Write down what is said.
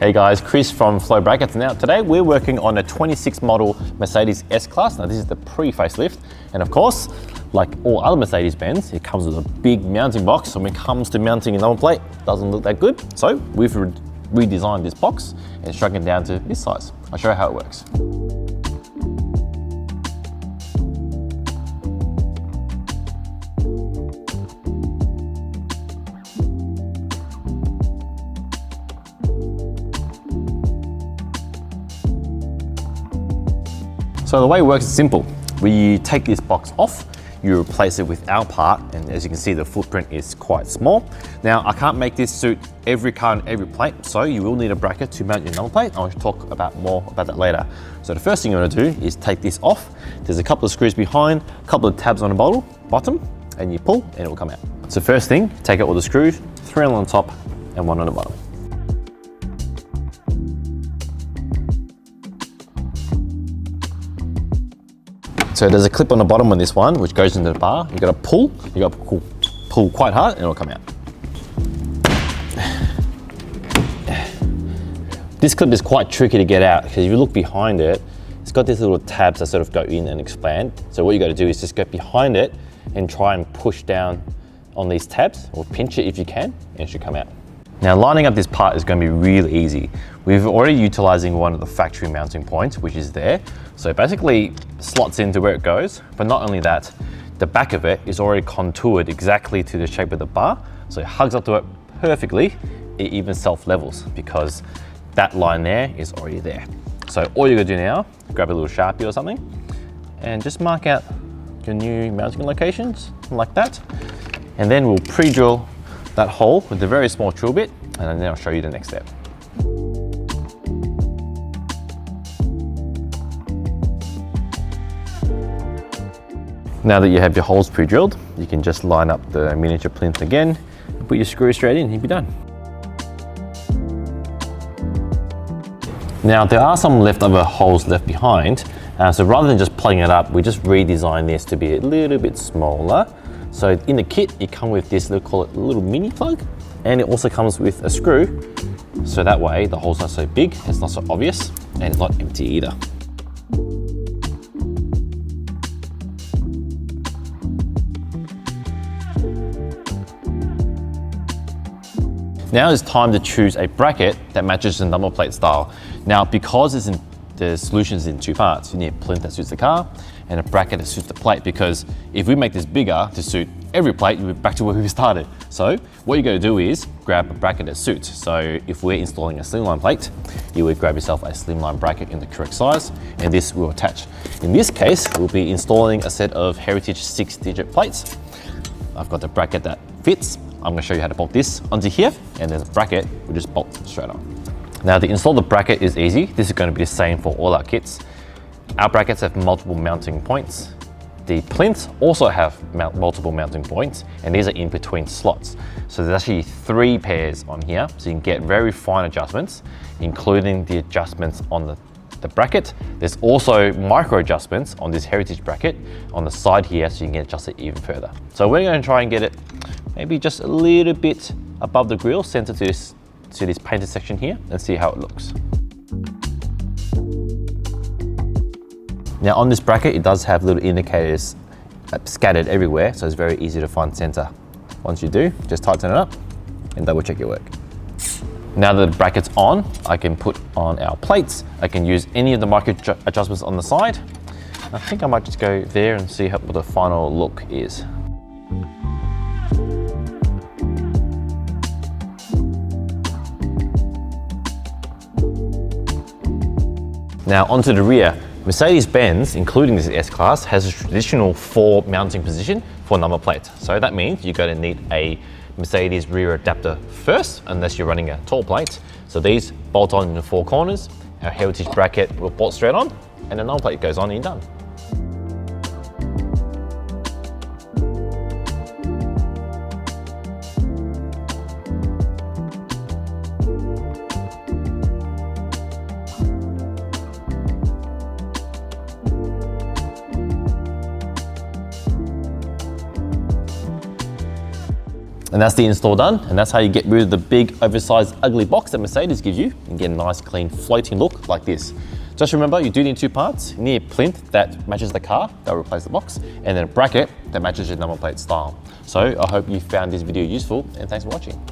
Hey guys, Chris from Flow Brackets. Now today we're working on a 26 model Mercedes S-Class. Now this is the pre-facelift, and of course, like all other Mercedes-Benz, it comes with a big mounting box. And when it comes to mounting a number plate, it doesn't look that good. So we've redesigned this box and shrunk it down to this size. I'll show you how it works. So the way it works is simple. We take this box off, you replace it with our part, and as you can see, the footprint is quite small. Now, I can't make this suit every car and every plate, so you will need a bracket to mount your number plate. I'll talk more about that later. So the first thing you want to do is take this off. There's a couple of screws behind, a couple of tabs on the bottom, and you pull and it will come out. So first thing, take out all the screws, 3 on the top and 1 on the bottom. So there's a clip on the bottom on this one, which goes into the bar. You gotta pull pull quite hard and it'll come out. This clip is quite tricky to get out because if you look behind it, it's got these little tabs that sort of go in and expand. So what you gotta do is just go behind it and try and push down on these tabs, or pinch it if you can, and it should come out. Now lining up this part is going to be really easy. We're already utilizing one of the factory mounting points, which is there. So it basically slots into where it goes, but not only that, the back of it is already contoured exactly to the shape of the bar. So it hugs up to it perfectly. It even self-levels because that line there is already there. So all you're gonna do now, grab a little Sharpie or something and just mark out your new mounting locations like that. And then we'll pre-drill that hole with a very small drill bit, and then I'll show you the next step. Now that you have your holes pre-drilled, you can just line up the miniature plinth again, and put your screw straight in, and you'll be done. Now there are some leftover holes left behind, so rather than just plugging it up, we just redesigned this to be a little bit smaller. So in the kit, it comes with this, they'll call it a little mini plug, and it also comes with a screw. So that way the hole's not so big, it's not so obvious, and it's not empty either. Now it's time to choose a bracket that matches the number plate style. Now, because the solution is in 2 parts, you need a plinth that suits the car and a bracket that suits the plate, because if we make this bigger to suit every plate, you'll be back to where we started. So what you gotta do is grab a bracket that suits. So if we're installing a slimline plate, you would grab yourself a slimline bracket in the correct size, and this will attach. In this case, we'll be installing a set of Heritage 6-digit plates. I've got the bracket that fits. I'm gonna show you how to bolt this onto here, and there's a bracket, we just bolt straight on. Now to install the bracket is easy. This is gonna be the same for all our kits. Our brackets have multiple mounting points. The plinths also have multiple mounting points, and these are in between slots. So there's actually 3 pairs on here, so you can get very fine adjustments, including the adjustments on the bracket. There's also micro adjustments on this Heritage bracket on the side here, so you can adjust it even further. So we're gonna try and get it maybe just a little bit above the grille, center to this painted section here, and see how it looks. Now on this bracket, it does have little indicators scattered everywhere, so it's very easy to find center. Once you do, just tighten it up and double check your work. Now that the bracket's on, I can put on our plates. I can use any of the micro adjustments on the side. I think I might just go there and see what the final look is. Now onto the rear. Mercedes-Benz, including this S-Class, has a traditional 4 mounting position for number plates. So that means you're going to need a Mercedes rear adapter first, unless you're running a tall plate. So these bolt on in the 4 corners. Our Heritage bracket will bolt straight on, and the number plate goes on and you're done. And that's the install done, and that's how you get rid of the big, oversized, ugly box that Mercedes gives you and get a nice, clean, floating look like this. Just remember, you do need two parts. You need a plinth that matches the car, that'll replace the box, and then a bracket that matches your number plate style. So I hope you found this video useful, and thanks for watching.